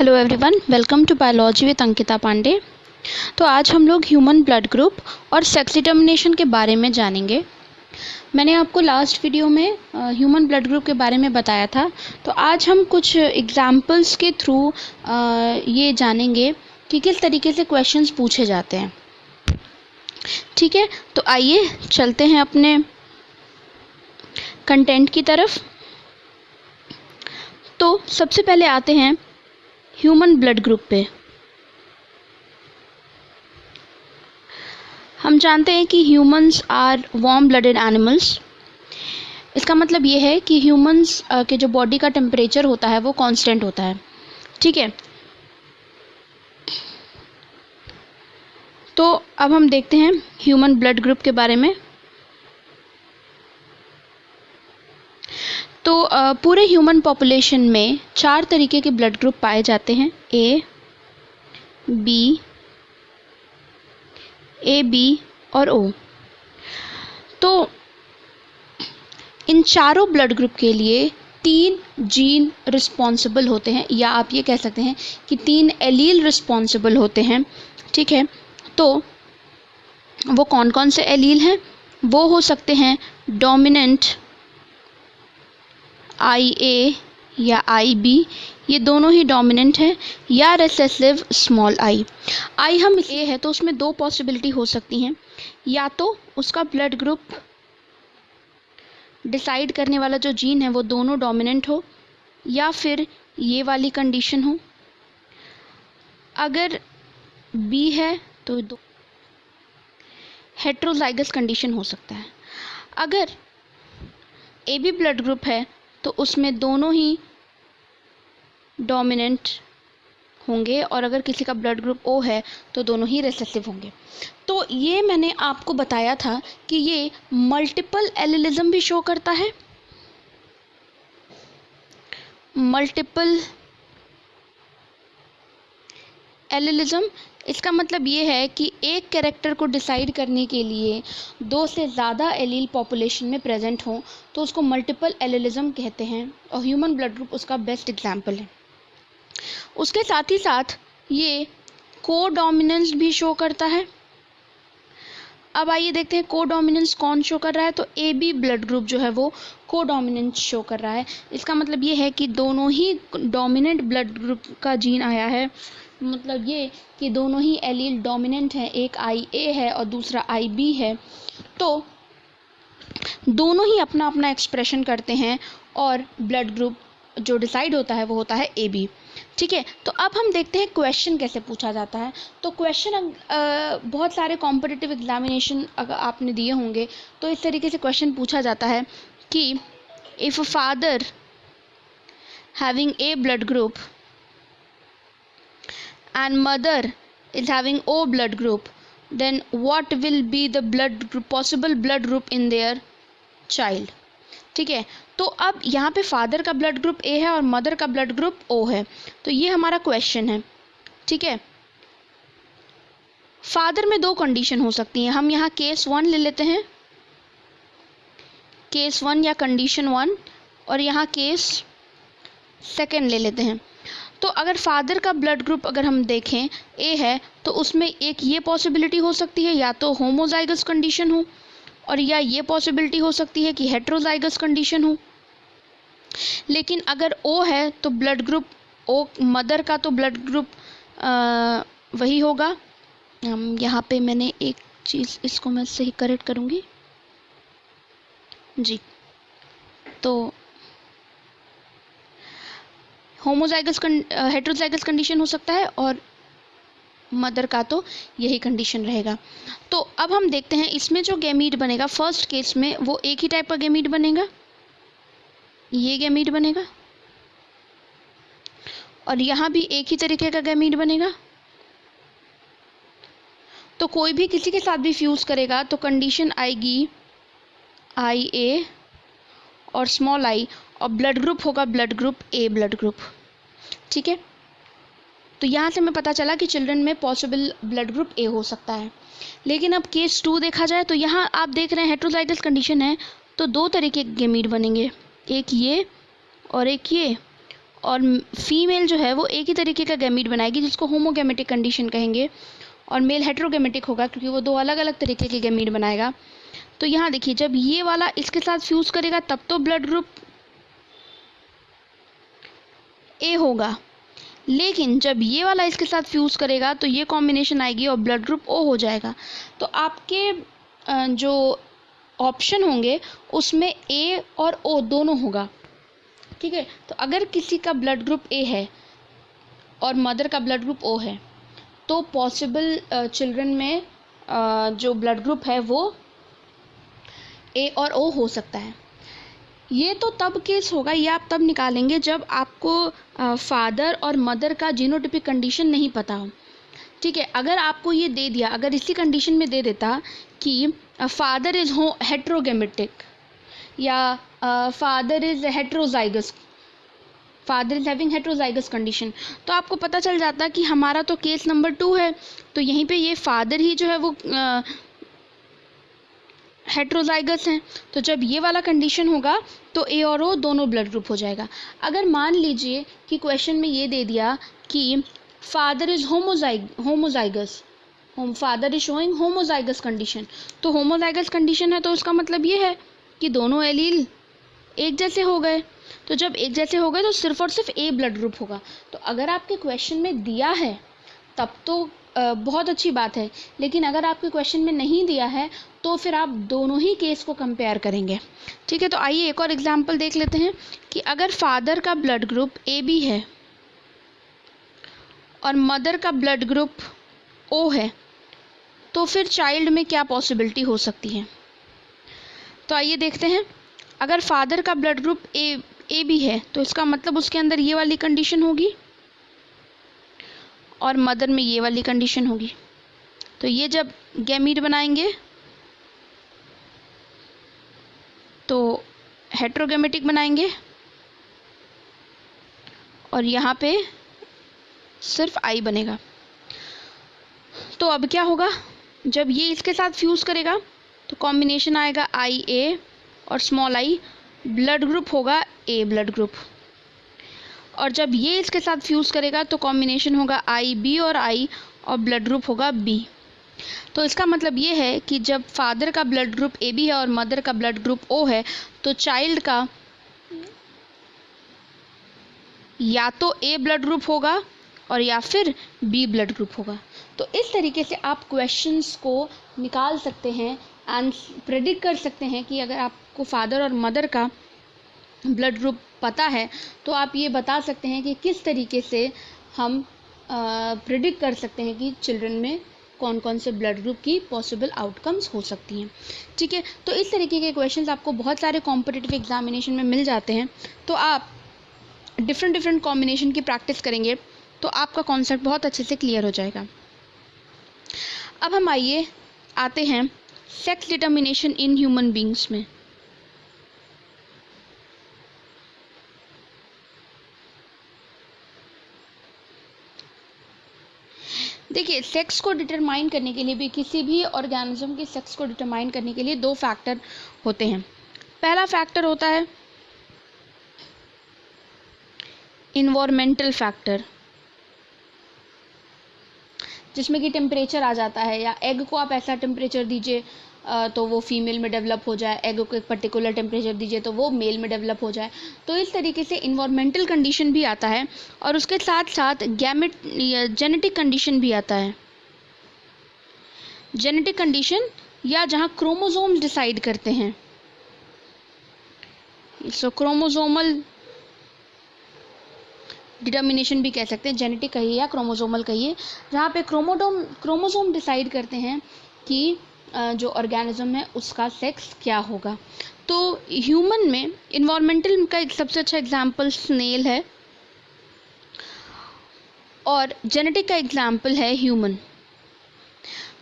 Hello everyone, welcome to biology with Ankita Pandey. तो आज हम लोग ह्यूमन ब्लड ग्रुप और सेक्स डिटर्मिनेशन के बारे में जानेंगे। मैंने आपको लास्ट वीडियो में ह्यूमन ब्लड ग्रुप के बारे में बताया था। तो आज हम कुछ एग्जाम्पल्स के थ्रू ये जानेंगे कि किस तरीके से क्वेश्चंस पूछे जाते हैं। ठीक है, तो आइए चलते हैं अपने कंटेंट की तरफ। तो सबसे पहले आते हैं ह्यूमन ब्लड ग्रुप पे। हम जानते हैं कि humans are warm blooded animals. इसका मतलब ये है कि ह्यूमंस के जो बॉडी का टेम्परेचर होता है वो कांस्टेंट होता है। ठीक है, तो अब हम देखते हैं ह्यूमन ब्लड ग्रुप के बारे में। तो पूरे ह्यूमन पॉपुलेशन में 4 तरीके के ब्लड ग्रुप पाए जाते हैं, ए बी और ओ। तो इन चारों ब्लड ग्रुप के लिए 3 जीन रिस्पॉन्सिबल होते हैं, या आप ये कह सकते हैं कि 3 एलील रिस्पॉन्सिबल होते हैं। ठीक है, तो वो कौन कौन से एलील हैं? वो हो सकते हैं डोमिनेंट IA या IB, ये दोनों ही डोमिनेंट है, या रिसेसिव स्मॉल आई हम ए है तो उसमें 2 पॉसिबिलिटी हो सकती हैं। या तो उसका ब्लड ग्रुप डिसाइड करने वाला जो जीन है वो दोनों डोमिनेंट हो, या फिर ये वाली कंडीशन हो। अगर बी है तो हेट्रोजाइगस कंडीशन हो सकता है। अगर AB ब्लड ग्रुप है तो उसमें दोनों ही डोमिनेंट होंगे, और अगर किसी का ब्लड ग्रुप O है तो दोनों ही रिसेसिव होंगे। तो ये मैंने आपको बताया था कि ये मल्टीपल एलिलिज्म भी शो करता है। मल्टीपल एलिलिज्म, इसका मतलब ये है कि एक कैरेक्टर को डिसाइड करने के लिए 2 से ज़्यादा एलील पॉपुलेशन में प्रेजेंट हों तो उसको मल्टीपल एलिलिज्म कहते हैं, और ह्यूमन ब्लड ग्रुप उसका बेस्ट एग्जाम्पल है। उसके साथ ही साथ ये कोडोमिनेंस भी शो करता है। अब आइए देखते हैं कोडोमिनेंस कौन शो कर रहा है। तो AB ब्लड ग्रुप जो है वो कोडोमिनेंस शो कर रहा है। इसका मतलब ये है कि दोनों ही डोमिनेंट ब्लड ग्रुप का जीन आया है, मतलब ये कि दोनों ही एलील डोमिनेंट हैं, एक IA है और दूसरा IB है। तो दोनों ही अपना अपना एक्सप्रेशन करते हैं और ब्लड ग्रुप जो डिसाइड होता है वो होता है AB। ठीक है, तो अब हम देखते हैं क्वेश्चन कैसे पूछा जाता है। तो क्वेश्चन बहुत सारे कॉम्पिटिटिव एग्जामिनेशन अगर आपने दिए होंगे तो इस तरीके से क्वेश्चन पूछा जाता है कि if father having A blood group and mother is having O blood group, then what will be the possible blood group in their child। ठीक है, तो अब यहाँ पे फादर का ब्लड ग्रुप A है और मदर का ब्लड ग्रुप O है। तो ये हमारा क्वेश्चन है। ठीक है, फादर में 2 कंडीशन हो सकती हैं। हम यहाँ केस 1 ले लेते हैं, केस 1 या कंडीशन 1, और यहाँ केस 2 ले लेते हैं। तो अगर फादर का ब्लड ग्रुप अगर हम देखें A है तो उसमें एक ये पॉसिबिलिटी हो सकती है या तो होमोजाइगस कंडीशन हो, और या ये पॉसिबिलिटी हो सकती है कि हेट्रोजाइगस कंडीशन हो। लेकिन अगर O है तो ब्लड ग्रुप O, मदर का तो ब्लड ग्रुप वही होगा। यहाँ पे मैंने एक चीज़, इसको मैं सही करेक्ट करूँगी जी। तो हेट्रोजाइगस कंडीशन हो सकता है और मदर का तो यही कंडीशन रहेगा। तो अब हम देखते हैं इसमें जो गैमीट बनेगा फर्स्ट केस में वो एक ही टाइप का गैमीट बनेगा, ये गैमीट बनेगा, और यहाँ भी एक ही तरीके का गैमीट बनेगा। तो कोई भी किसी के साथ भी फ्यूज़ करेगा तो कंडीशन आएगी IA और स्मॉल I, और ब्लड ग्रुप होगा blood group A blood group. ठीक है, तो यहाँ से हमें पता चला कि चिल्ड्रन में पॉसिबल ब्लड ग्रुप A हो सकता है। लेकिन अब केस 2 देखा जाए तो यहाँ आप देख रहे हैं हेट्रोजाइगस कंडीशन है तो 2 तरीके के गैमीट बनेंगे, एक ये और एक ये, और फीमेल जो है वो एक ही तरीके का गैमीट बनाएगी जिसको होमोगैमेटिक कंडीशन कहेंगे, और मेल हेट्रोगैमेटिक होगा क्योंकि वो दो अलग अलग तरीके के गैमीट बनाएगा। तो यहाँ देखिए, जब ये वाला इसके साथ फ्यूज़ करेगा तब तो ब्लड ग्रुप ए होगा, लेकिन जब ये वाला इसके साथ फ्यूज़ करेगा तो ये कॉम्बिनेशन आएगी और ब्लड ग्रुप ओ हो जाएगा। तो आपके जो ऑप्शन होंगे उसमें ए और ओ दोनों होगा, ठीक है। तो अगर किसी का ब्लड ग्रुप ए है और मदर का ब्लड ग्रुप ओ है तो पॉसिबल चिल्ड्रन में जो ब्लड ग्रुप है वो ए और ओ हो सकता है। ये तो तब केस होगा, ये आप तब निकालेंगे जब आपको फादर और मदर का जीनोटिपिक कंडीशन नहीं पता हो, ठीक है। अगर आपको ये दे दिया, अगर इसी कंडीशन में दे देता कि फादर इज़ हेट्रोगैमेटिक या father is heterozygous, father is having heterozygous condition, तो आपको पता चल जाता कि हमारा तो केस नंबर 2 है, तो यहीं पे ये फादर ही जो है वो हेट्रोजाइगस हैं। तो जब ये वाला कंडीशन होगा तो ए और ओ दोनों ब्लड ग्रुप हो जाएगा। अगर मान लीजिए कि क्वेश्चन में ये दे दिया कि father is homozygous, father is showing homozygous condition, तो होमोजाइगस कंडीशन है तो उसका मतलब ये है कि दोनों एलील एक जैसे हो गए। तो जब एक जैसे हो गए तो सिर्फ और सिर्फ ए ब्लड ग्रुप होगा। तो अगर आपके क्वेश्चन में दिया है तब तो बहुत अच्छी बात है, लेकिन अगर आपके क्वेश्चन में नहीं दिया है तो फिर आप दोनों ही केस को कंपेयर करेंगे, ठीक है। तो आइए एक और एग्जांपल देख लेते हैं कि अगर फादर का ब्लड ग्रुप ए बी है और मदर का ब्लड ग्रुप ओ है तो फिर चाइल्ड में क्या पॉसिबिलिटी हो सकती है। तो आइए देखते हैं। अगर फादर का ब्लड ग्रुप ए बी है तो इसका मतलब उसके अंदर ये वाली कंडीशन होगी और मदर में ये वाली कंडीशन होगी। तो ये जब गैमीट बनाएंगे तो हेट्रोगैमेटिक बनाएंगे और यहाँ पे सिर्फ आई बनेगा। तो अब क्या होगा, जब ये इसके साथ फ्यूज़ करेगा तो कॉम्बिनेशन आएगा आई ए और स्मॉल आई, ब्लड ग्रुप होगा ए ब्लड ग्रुप, और जब ये इसके साथ फ्यूज़ करेगा तो कॉम्बिनेशन होगा आई बी और आई और ब्लड ग्रुप होगा बी। तो इसका मतलब ये है कि जब फादर का ब्लड ग्रुप ए बी है और मदर का ब्लड ग्रुप ओ है तो चाइल्ड का या तो ए ब्लड ग्रुप होगा और या फिर बी ब्लड ग्रुप होगा। तो इस तरीके से आप क्वेश्चंस को निकाल सकते हैं एंड प्रेडिक्ट कर सकते हैं कि अगर आपको फादर और मदर का ब्लड ग्रुप पता है तो आप ये बता सकते हैं कि किस तरीके से हम प्रेडिक्ट कर सकते हैं कि चिल्ड्रन में कौन कौन से ब्लड ग्रुप की पॉसिबल आउटकम्स हो सकती हैं, ठीक है। तो इस तरीके के क्वेश्चंस आपको बहुत सारे कॉम्पिटिटिव एग्जामिनेशन में मिल जाते हैं। तो आप डिफरेंट कॉम्बिनेशन की प्रैक्टिस करेंगे तो आपका कॉन्सेप्ट बहुत अच्छे से क्लियर हो जाएगा। अब हम आते हैं sex determination in human beings में। देखिए, सेक्स को डिटरमाइन करने के लिए भी, किसी भी ऑर्गेनिज्म के सेक्स को डिटरमाइन करने के लिए 2 फैक्टर होते हैं। पहला फैक्टर होता है इन्वायरमेंटल फैक्टर, जिसमें कि टेम्परेचर आ जाता है, या एग को आप ऐसा टेम्परेचर दीजिए तो वो फीमेल में डेवलप हो जाए, एग को एक पर्टिकुलर टेम्परेचर दीजिए तो वो मेल में डेवलप हो जाए। तो इस तरीके से इन्वायरमेंटल कंडीशन भी आता है और उसके साथ साथ जेनेटिक कंडीशन भी आता है। जेनेटिक कंडीशन या जहाँ क्रोमोसोम्स डिसाइड करते हैं, सो क्रोमोसोमल डिटर्मिनेशन भी कह सकते हैं, जेनेटिक कहिए या क्रोमोसोमल कहिए, जहाँ पे क्रोमोसोम डिसाइड करते हैं कि जो ऑर्गेनिज्म है उसका सेक्स क्या होगा। तो ह्यूमन में इन्वायरमेंटल का एक सबसे अच्छा एग्जाम्पल स्नेल है और जेनेटिक का एग्जाम्पल है ह्यूमन।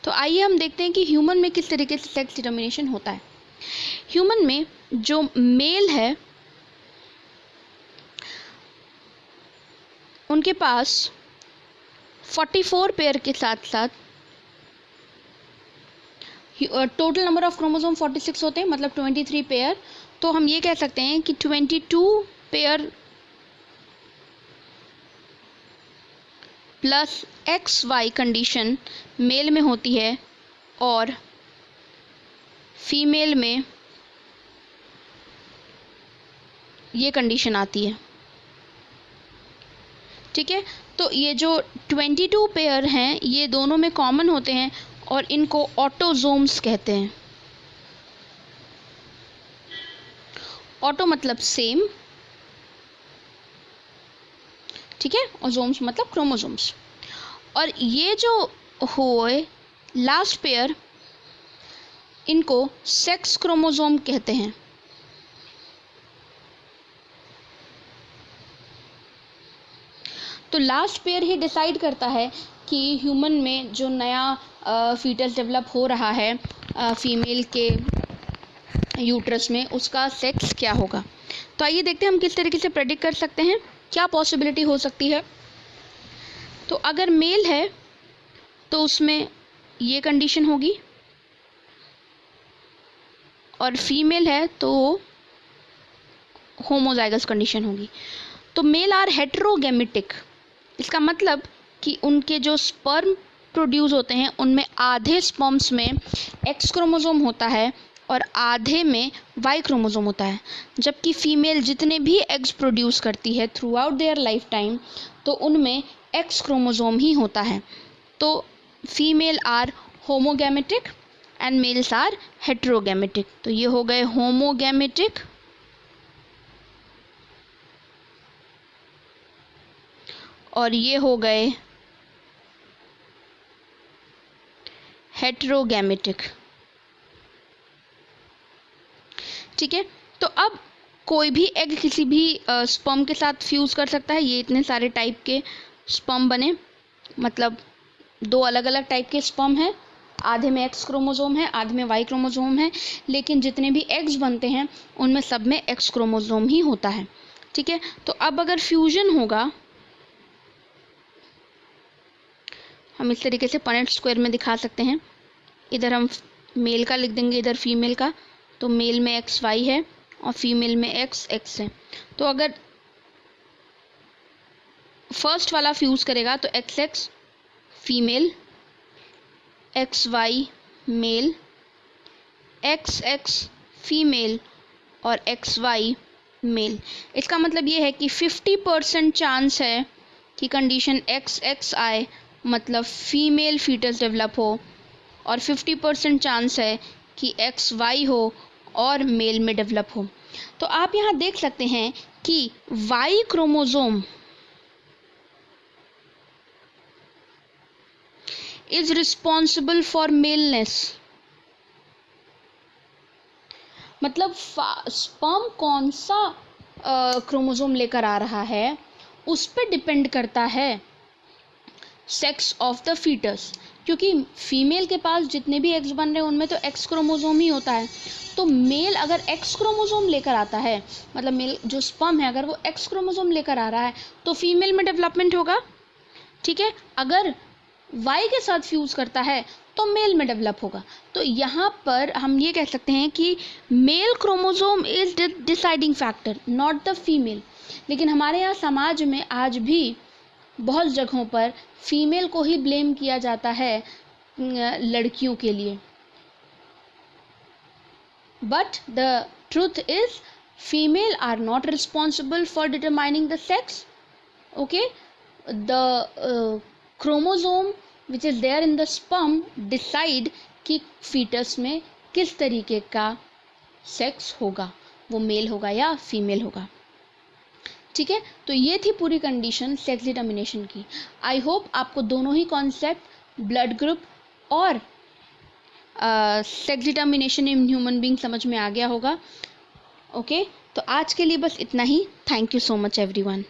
तो आइए हम देखते हैं कि ह्यूमन में किस तरीके से सेक्स डिटर्मिनेशन होता है। ह्यूमन में जो मेल है उनके पास 44 पेयर के साथ साथ टोटल नंबर ऑफ क्रोमोसोम 46 होते हैं, मतलब 23 पेयर। तो हम ये कह सकते हैं कि 22 pair plus XY condition male में होती है और फीमेल में ये कंडीशन आती है। ठीक है, तो ये जो 22 पेयर हैं ये दोनों में कॉमन होते हैं और इनको ऑटोजोम्स कहते हैं। ऑटो मतलब सेम, ठीक है, और जोम्स मतलब क्रोमोजोम्स। और ये जो हुए लास्ट पेयर, इनको सेक्स क्रोमोजोम कहते हैं। तो लास्ट पेयर ही डिसाइड करता है कि ह्यूमन में जो नया फीटस डेवलप हो रहा है फीमेल के यूट्रस में, उसका सेक्स क्या होगा। तो आइए देखते हैं हम किस तरीके से प्रेडिक्ट कर सकते हैं, क्या पॉसिबिलिटी हो सकती है। तो अगर मेल है तो उसमें ये कंडीशन होगी और फीमेल है तो होमोजाइगस कंडीशन होगी। तो मेल आर हेटेरोगैमेटिक, इसका मतलब कि उनके जो स्पर्म प्रोड्यूस होते हैं उनमें आधे स्पर्म्स में एक्स क्रोमोसोम होता है और आधे में वाई क्रोमोसोम होता है। जबकि फीमेल जितने भी एग्स प्रोड्यूस करती है throughout their lifetime, तो उनमें एक्स क्रोमोसोम ही होता है। तो female are homogametic and males are heterogametic. तो ये हो गए होमोगैमेटिक और ये हो गए हेटेरोगैमेटिक। ठीक है, तो अब कोई भी एग किसी भी स्पर्म के साथ फ्यूज़ कर सकता है। ये इतने सारे टाइप के स्पर्म बने, मतलब दो अलग अलग टाइप के स्पर्म हैं, आधे में एक्स क्रोमोसोम है आधे में वाई क्रोमोसोम है, लेकिन जितने भी एग्स बनते हैं उनमें सब में एक्स क्रोमोसोम ही होता है। ठीक है, तो अब अगर फ्यूजन होगा, हम इस तरीके से पनेट स्क्वायर में दिखा सकते हैं। इधर हम मेल का लिख देंगे, इधर फीमेल का। तो मेल में एक्स वाई है और फीमेल में एक्स एक्स है। तो अगर फर्स्ट वाला फ्यूज़ करेगा तो X X female, X Y male, X X female और एक्स वाई मेल। इसका मतलब ये है कि 50% चांस है कि कंडीशन एक्स एक्स आए, मतलब फीमेल फीटस डेवलप हो, और 50% चांस है कि एक्स वाई हो और मेल में डेवलप हो। तो आप यहाँ देख सकते हैं कि Y chromosome is responsible for maleness, मतलब स्पर्म कौन सा क्रोमोसोम लेकर आ रहा है उस पर डिपेंड करता है सेक्स ऑफ द फीटस। क्योंकि फीमेल के पास जितने भी एग्स बन रहे हैं उनमें तो एक्स क्रोमोसोम ही होता है। तो मेल अगर एक्स क्रोमोसोम लेकर आता है, मतलब मेल जो स्पर्म है अगर वो एक्स क्रोमोसोम लेकर आ रहा है तो फीमेल में डेवलपमेंट होगा। ठीक है, अगर वाई के साथ फ्यूज़ करता है तो मेल में डेवलप होगा। तो यहाँ पर हम ये कह सकते हैं कि male chromosome is deciding factor, not the female. लेकिन हमारे यहाँ समाज में आज भी बहुत जगहों पर फीमेल को ही ब्लेम किया जाता है लड़कियों के लिए। But the truth is female are not responsible for determining the sex. Okay, the chromosome which is there in the sperm decide कि फीटस में किस तरीके का सेक्स होगा, वो मेल होगा या फीमेल होगा। ठीक है, तो ये थी पूरी कंडीशन सेक्स डिटर्मिनेशन की। आई होप आपको दोनों ही कॉन्सेप्ट, ब्लड ग्रुप और sex determination in human being समझ में आ गया होगा। ओके, तो आज के लिए बस इतना ही। Thank you so much everyone.